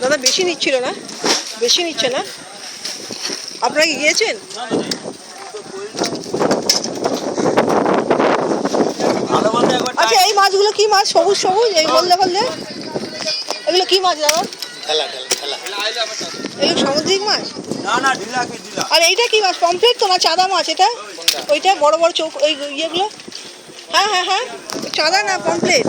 দাদা বেশি নিচ্ছিল না, বেশি নিচ্ছে না। আপনারা কি গিয়েছেন? আচ্ছা, এই মাছগুলো কি মাছ? সবুজ সবুজ এই বললে বললে এগুলো কি মাছ দাদা? এগুলো সামুদ্রিক মাছ? আর এইটা কি মাছ? পমফ্রেট তো না চাঁদা মাছ এটা? ওইটা বড় বড় চৌক ওই ইয়েগুলো? হ্যাঁ হ্যাঁ হ্যাঁ, চাঁদা না পমফ্রেট?